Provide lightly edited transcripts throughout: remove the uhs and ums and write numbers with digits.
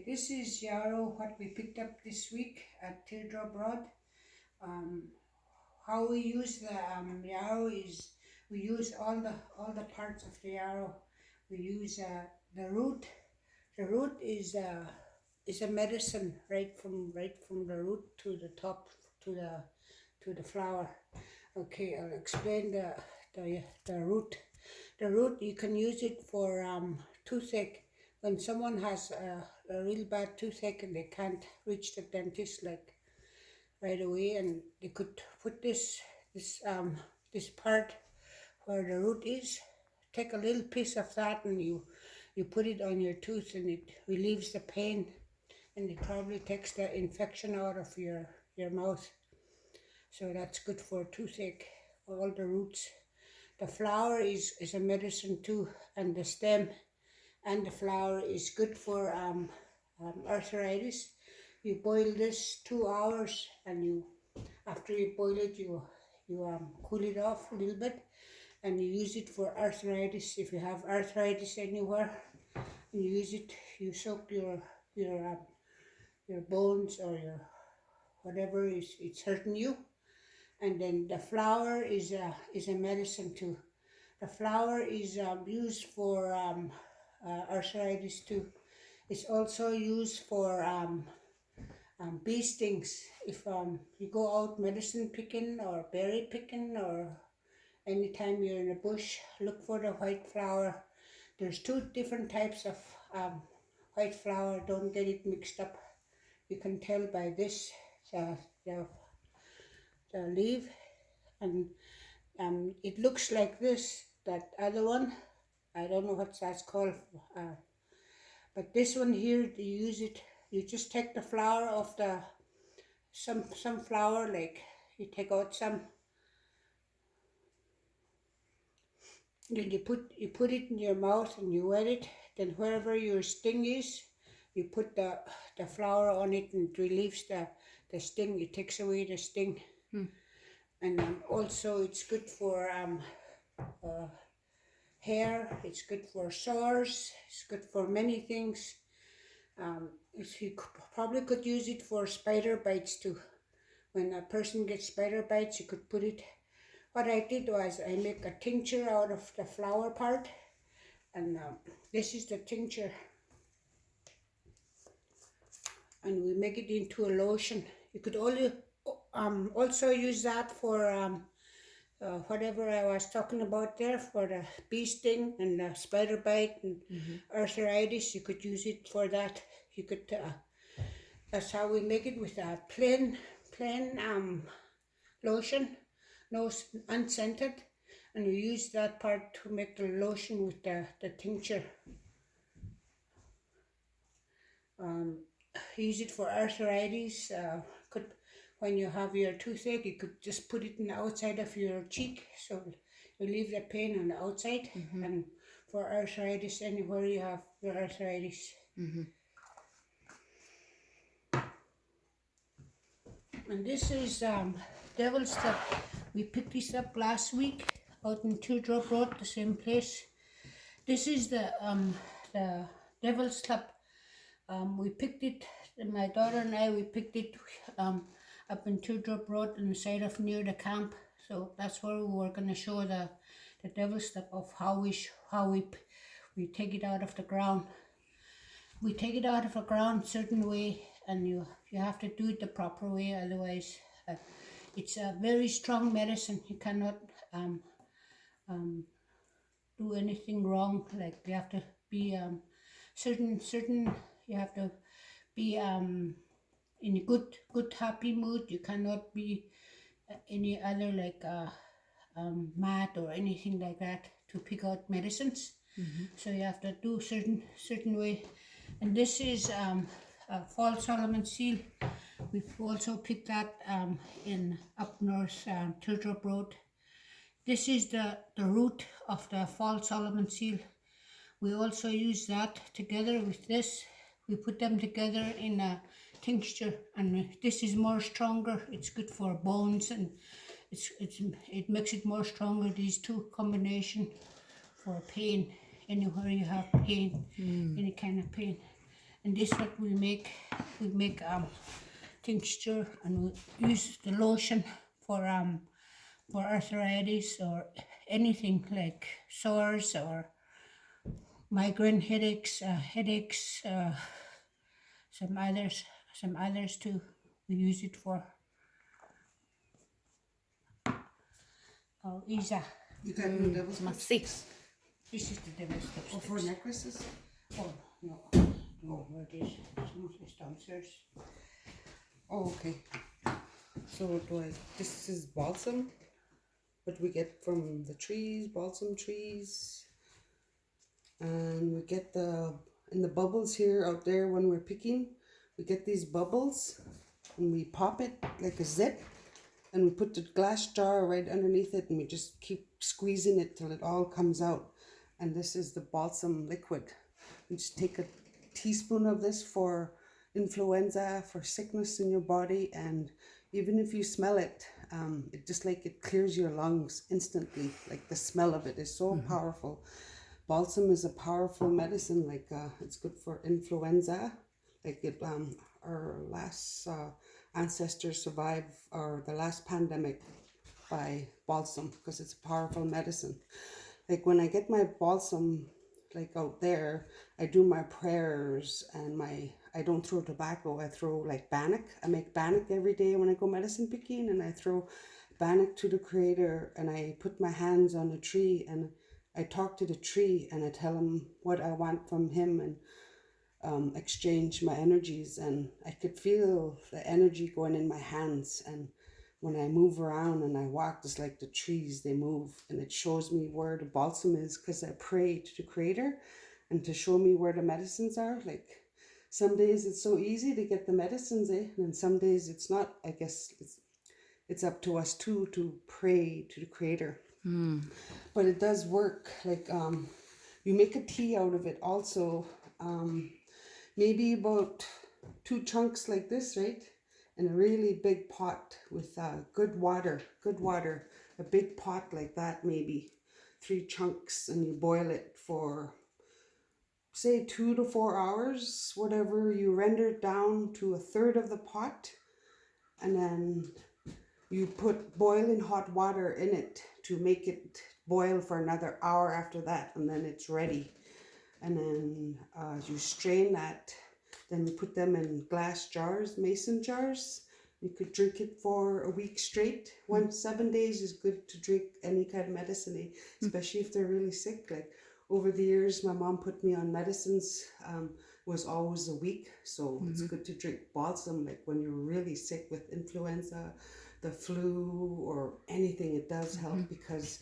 This is yarrow, what we picked up this week at Teardrop Road. How we use the yarrow is we use all the parts of the yarrow. We use the root. The root is a medicine right from the root to the top to the flower. Okay, I'll explain the root. The root, you can use it for toothache. When someone has a real bad toothache and they can't reach the dentist like right away, and they could put this part where the root is, take a little piece of that and you put it on your tooth and it relieves the pain, and it probably takes the infection out of your mouth. So that's good for toothache, all the roots. The flower is a medicine too, and the stem and the flower is good for arthritis. You boil this 2 hours, and after you boil it, you cool it off a little bit, and you use it for arthritis. If you have arthritis anywhere, and you use it, you soak your bones or your whatever is it's hurting you. And then the flower is a medicine too. The flower is used for arthritis too. It's also used for bee stings. If you go out medicine picking or berry picking, or anytime you're in a bush, look for the white flower. There's two different types of white flower. Don't get it mixed up. You can tell by this, the leaf, and it looks like this. That other one, I don't know what that's called, but this one here, you use it. You just take the flower of the some flower, like you take out some, then you put it in your mouth and you wet it. Then wherever your sting is, you put the flower on it, and it relieves the sting. It takes away the sting. And also it's good for hair. It's good for sores. It's good for many things. You probably could use it for spider bites too. When a person gets spider bites, you could put it. What I did was I make a tincture out of the flower part, and this is the tincture, and we make it into a lotion. You could only also use that for whatever I was talking about there, for the bee sting and the spider bite and arthritis. You could use it for that. You could. That's how we make it, with a plain lotion, no unscented, and you use that part to make the lotion with the tincture. Use it for arthritis. Could, when you have your toothache, you could just put it in the outside of your cheek, so you leave the pain on the outside. And for arthritis, anywhere you have your arthritis. And this is Devil's Step. We picked this up last week out in Teardrop Road, the same place. This is the Devil's Step. We picked it, my daughter and I, we picked it up in Teardrop Road on the side of near the camp. So that's where we were going to show the Devil's Step of how we take it out of the ground. We take it out of the ground a certain way, and you have to do it the proper way, otherwise it's a very strong medicine. You cannot do anything wrong. Like, you have to be certain you have to be in a good happy mood. You cannot be any other, like mad or anything like that, to pick out medicines. So you have to do certain way. And this is a fall Solomon seal. We've also picked that in up north, Teardrop Road. This is the root of the fall Solomon seal. We also use that together with this. We put them together in a tincture, and this is more stronger. It's good for bones, and it makes it more stronger, these two combination, for pain, anywhere you have pain, any kind of pain. And this what we make. We make tincture, and we use the lotion for arthritis or anything like sores or migraine headaches, some others too. We use it for. Oh, Isa, You got no devil's Ma cups? sì. this is the devil's Oh, for lipstick. necklaces? Oh no, no, where it is? It's downstairs. Oh, okay. So this is balsam, what we get from the trees, balsam trees. And we get in the bubbles here out there when we're picking, we get these bubbles and we pop it like a zip, and we put the glass jar right underneath it, and we just keep squeezing it till it all comes out. And this is the balsam liquid. You just take a teaspoon of this for influenza, for sickness in your body, and even if you smell it, it just like it clears your lungs instantly. Like the smell of it is so powerful. Balsam is a powerful medicine. Like it's good for influenza. Like it, our last ancestors survived, or the last pandemic, by balsam, because it's a powerful medicine. Like when I get my balsam, like out there, I do my prayers, and I don't throw tobacco. I throw like bannock. I make bannock every day when I go medicine picking, and I throw bannock to the Creator, and I put my hands on a tree, and I talk to the tree, and I tell him what I want from him, and exchange my energies, and I could feel the energy going in my hands. And when I move around and I walk, it's like the trees, they move, and it shows me where the balsam is, because I pray to the Creator and to show me where the medicines are. Like some days it's so easy to get the medicines, and some days it's not. I guess it's up to us too to pray to the Creator. But it does work. Like you make a tea out of it also. Maybe about 2 chunks like this, right? In a really big pot with good water, a big pot like that, maybe 3 chunks, and you boil it for say 2 to 4 hours, whatever. You render it down to a third of the pot, and then you put boiling hot water in it to make it boil for another hour after that, and then it's ready. And then you strain that. Then you put them in glass jars, mason jars. You could drink it for a week straight. 7 days is good to drink any kind of medicine, especially if they're really sick. Like over the years, my mom put me on medicines, was always a week. So it's good to drink balsam, like when you're really sick with influenza, the flu, or anything. It does help, because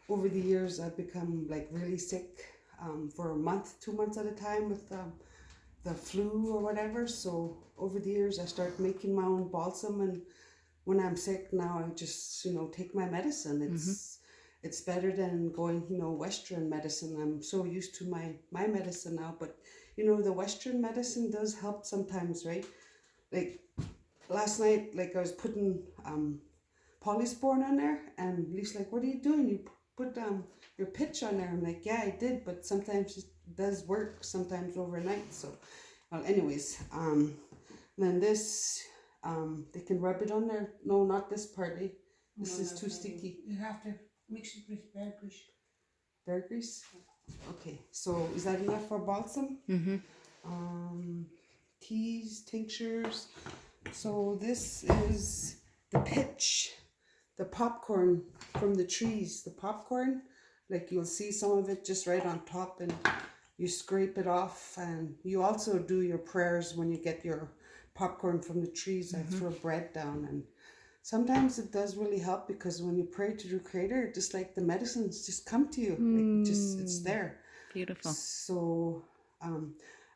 over the years I've become like really sick for a month, 2 months at a time with the flu or whatever. So over the years I started making my own balsam, and when I'm sick now, I just take my medicine. It's better than going Western medicine. I'm so used to my medicine now, but the Western medicine does help sometimes, right? Like last night, like I was putting polysporin on there, and Lee's like, "What are you doing? You put your pitch on there." I'm like, "Yeah, I did, but sometimes it does work, sometimes overnight." So, well, anyways, then this, they can rub it on there. No, not this part. This is too sticky. You have to mix it with bear grease. Bear grease. Okay, so is that enough for balsam? Teas, tinctures. So this is the pitch, the popcorn from the trees. The popcorn, like you'll see some of it just right on top, and you scrape it off. And you also do your prayers when you get your popcorn from the trees. I throw bread down, and sometimes it does really help, because when you pray to the Creator, just like the medicines just come to you. Like it's there. Beautiful. So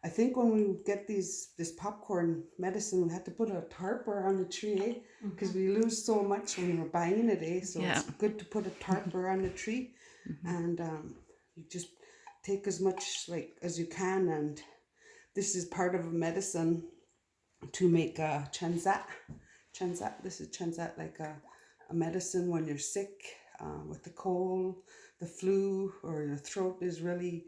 I think when we get this popcorn medicine, we had to put a tarp around the tree, because we lose so much when we're buying it, so Yeah. it's good to put a tarp around the tree. And you just take as much like as you can, and this is part of a medicine to make chanzat. This is chanzat, like a medicine when you're sick with the cold, the flu, or your throat is really,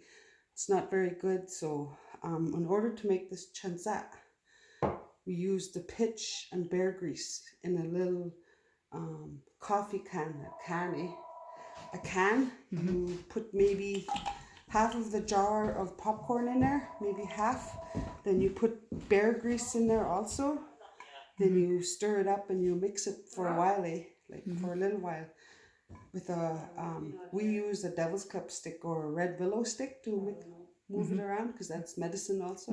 it's not very good. So in order to make this chanza, we use the pitch and bear grease in a little coffee can, a can. You put maybe half of the jar of popcorn in there, maybe half. Then you put bear grease in there also. Then you stir it up and you mix it for a while, for a little while. With we use a devil's cup stick or a red willow stick to move it around, because that's medicine also.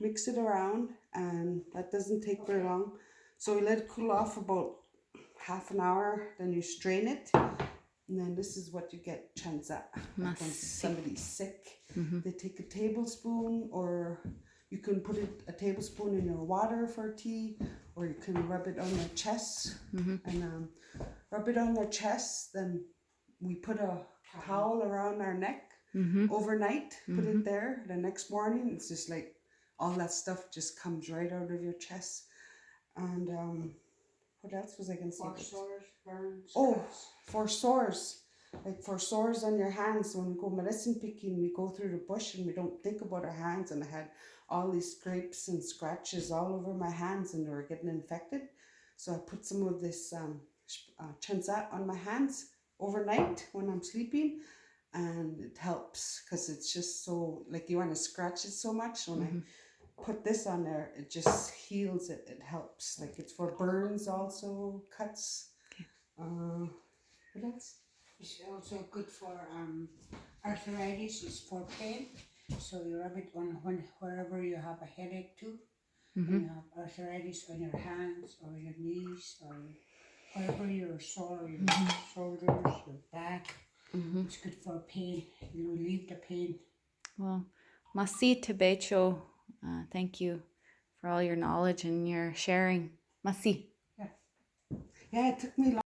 Mix it around, and that doesn't take very long. So we let it cool off about half an hour, then you strain it, and then this is what you get, chanza. Like when somebody's sick, they take a tablespoon, or you can put a tablespoon in your water for tea, or you can rub it on their chest, and rub it on their chest. Then we put a towel around our neck overnight, put it there. The next morning, it's just like all that stuff just comes right out of your chest. And what else was I going to say? For sores, burns. Oh, for sores. Like for sores on your hands. When we go medicine picking, we go through the bush and we don't think about our hands. And I had all these scrapes and scratches all over my hands, and they were getting infected. So I put some of this chanza on my hands overnight when I'm sleeping, and it helps, because it's just so, like, you want to scratch it so much. When I put this on there, it just heals it. It helps. Like, it's for burns also, cuts. What else? It's also good for arthritis. It's for pain. So you rub it on wherever you have a headache too. When you have arthritis on your hands or your knees or wherever you're sore, your shoulders, your back. It's good for pain. You relieve the pain. Well, Masi Tebecho, thank you for all your knowledge and your sharing. Masi. Yeah, it took me long.